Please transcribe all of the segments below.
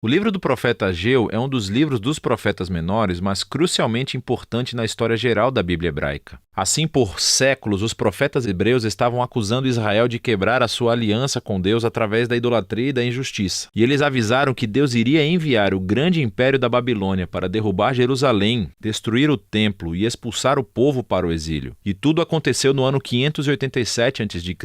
O livro do profeta Ageu é um dos livros dos profetas menores, mas crucialmente importante na história geral da Bíblia hebraica. Assim, por séculos, os profetas hebreus estavam acusando Israel de quebrar a sua aliança com Deus através da idolatria e da injustiça. E eles avisaram que Deus iria enviar o grande império da Babilônia para derrubar Jerusalém, destruir o templo e expulsar o povo para o exílio. E tudo aconteceu no ano 587 a.C.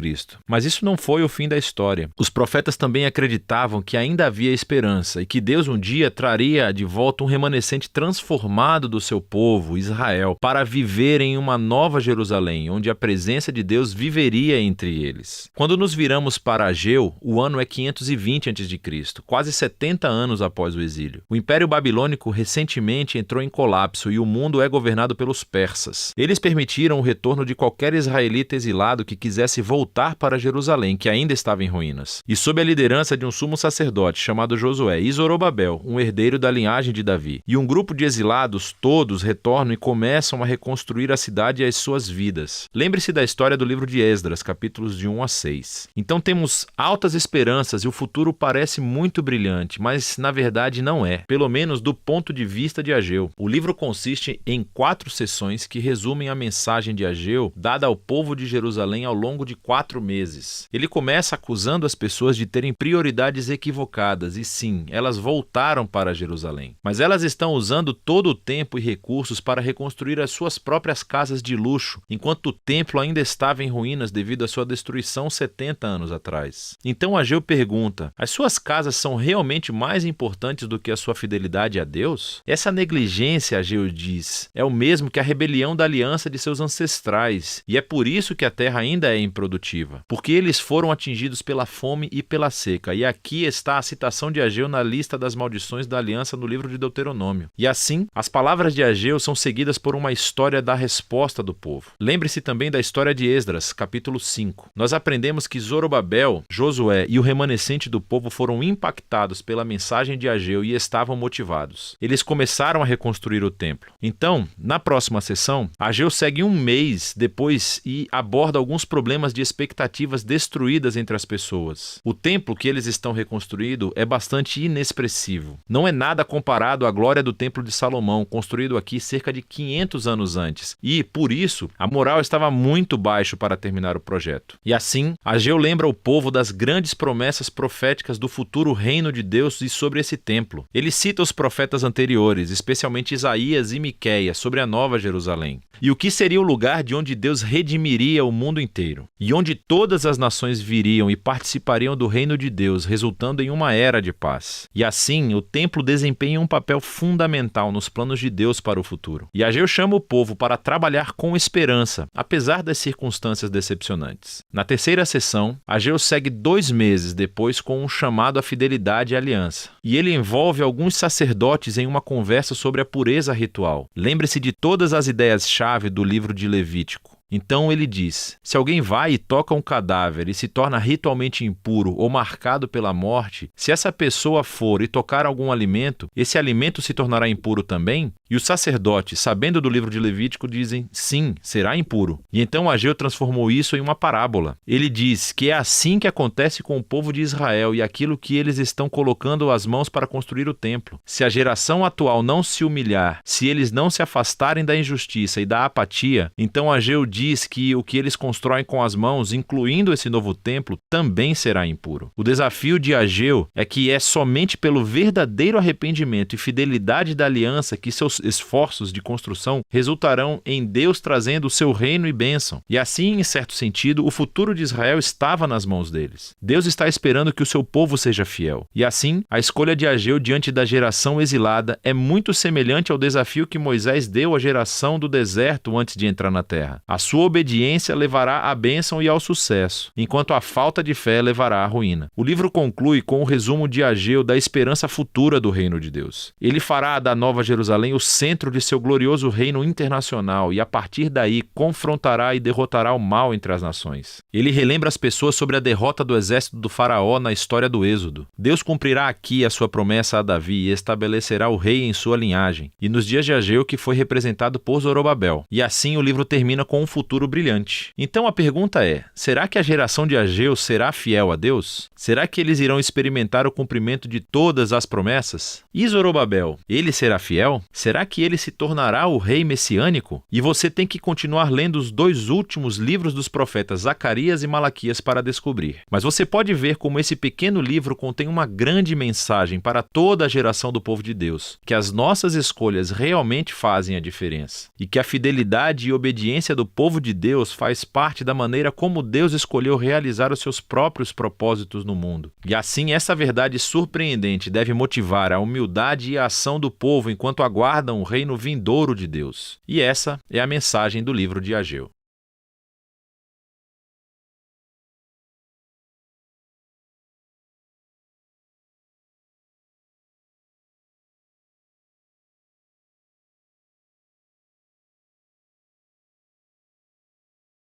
Mas isso não foi o fim da história. Os profetas também acreditavam que ainda havia esperança e que Deus um dia traria de volta um remanescente transformado do seu povo, Israel, para viver em uma nova Jerusalém, onde a presença de Deus viveria entre eles. Quando nos viramos para Ageu, o ano é 520 a.C., quase 70 anos após o exílio. O Império Babilônico recentemente entrou em colapso e o mundo é governado pelos persas. Eles permitiram o retorno de qualquer israelita exilado que quisesse voltar para Jerusalém, que ainda estava em ruínas. E sob a liderança de um sumo sacerdote chamado Josué e Zorobabel, um herdeiro da linhagem de Davi, e um grupo de exilados, todos retornam e começam a reconstruir a cidade e as suas vidas. Lembre-se da história do livro de Esdras, capítulos de 1 a 6. Então temos altas esperanças e o futuro parece muito brilhante, mas na verdade não é, pelo menos do ponto de vista de Ageu. O livro consiste em 4 sessões que resumem a mensagem de Ageu dada ao povo de Jerusalém ao longo de 4 meses. Ele começa acusando as pessoas de terem prioridades equivocadas e sim, elas voltaram para Jerusalém. Mas elas estão usando todo o tempo e recursos para reconstruir as suas próprias casas de luxo, enquanto o templo ainda estava em ruínas devido à sua destruição 70 anos atrás. Então Ageu pergunta: as suas casas são realmente mais importantes do que a sua fidelidade a Deus? Essa negligência, Ageu diz, é o mesmo que a rebelião da aliança de seus ancestrais, e é por isso que a terra ainda é improdutiva, porque eles foram atingidos pela fome e pela seca. E aqui está a citação de Ageu na lista das maldições da aliança no livro de Deuteronômio. E assim, as palavras de Ageu são seguidas por uma história da resposta do povo. Lembre-se também da história de Esdras, capítulo 5. Nós aprendemos que Zorobabel, Josué e o remanescente do povo foram impactados pela mensagem de Ageu e estavam motivados. Eles começaram a reconstruir o templo. Então, na próxima sessão, Ageu segue um mês depois e aborda alguns problemas de expectativas destruídas entre as pessoas. O templo que eles estão reconstruindo é bastante inexpressivo. Não é nada comparado à glória do templo de Salomão, construído aqui cerca de 500 anos antes. E, por isso, a moral estava muito baixo para terminar o projeto. E assim, Ageu lembra o povo das grandes promessas proféticas do futuro reino de Deus e sobre esse templo. Ele cita os profetas anteriores, especialmente Isaías e Miqueias, sobre a nova Jerusalém. E o que seria o lugar de onde Deus redimiria o mundo inteiro, e onde todas as nações viriam e participariam do reino de Deus, resultando em uma era de paz. E assim, o templo desempenha um papel fundamental nos planos de Deus para o futuro. E Ageu chama o povo para trabalhar com esperança, apesar das circunstâncias decepcionantes. Na terceira sessão, Ageu segue 2 meses depois com um chamado à fidelidade e aliança. E ele envolve alguns sacerdotes em uma conversa sobre a pureza ritual. Lembre-se de todas as ideias-chave do livro de Levítico. Então ele diz: se alguém vai e toca um cadáver e se torna ritualmente impuro ou marcado pela morte, se essa pessoa for e tocar algum alimento, esse alimento se tornará impuro também? E os sacerdotes, sabendo do livro de Levítico, dizem: sim, será impuro. E então Ageu transformou isso em uma parábola. Ele diz que é assim que acontece com o povo de Israel e aquilo que eles estão colocando as mãos para construir o templo. Se a geração atual não se humilhar, se eles não se afastarem da injustiça e da apatia, então Ageu diz que o que eles constroem com as mãos, incluindo esse novo templo, também será impuro. O desafio de Ageu é que é somente pelo verdadeiro arrependimento e fidelidade da aliança que seus esforços de construção resultarão em Deus trazendo o seu reino e bênção. E assim, em certo sentido, o futuro de Israel estava nas mãos deles. Deus está esperando que o seu povo seja fiel. E assim, a escolha de Ageu diante da geração exilada é muito semelhante ao desafio que Moisés deu à geração do deserto antes de entrar na terra. A sua obediência levará à bênção e ao sucesso, enquanto a falta de fé levará à ruína. O livro conclui com o resumo de Ageu da esperança futura do reino de Deus. Ele fará da Nova Jerusalém o centro de seu glorioso reino internacional e, a partir daí, confrontará e derrotará o mal entre as nações. Ele relembra as pessoas sobre a derrota do exército do faraó na história do Êxodo. Deus cumprirá aqui a sua promessa a Davi e estabelecerá o rei em sua linhagem, e nos dias de Ageu, que foi representado por Zorobabel. E assim o livro termina com um futuro futuro brilhante. Então a pergunta é: será que a geração de Ageu será fiel a Deus? Será que eles irão experimentar o cumprimento de todas as promessas? E Zorobabel, ele será fiel? Será que ele se tornará o rei messiânico? E você tem que continuar lendo os 2 últimos livros dos profetas Zacarias e Malaquias para descobrir. Mas você pode ver como esse pequeno livro contém uma grande mensagem para toda a geração do povo de Deus, que as nossas escolhas realmente fazem a diferença, e que a fidelidade e obediência do povo de Deus faz parte da maneira como Deus escolheu realizar os seus próprios propósitos no mundo. E assim, essa verdade surpreendente deve motivar a humildade e a ação do povo enquanto aguardam o reino vindouro de Deus. E essa é a mensagem do livro de Ageu.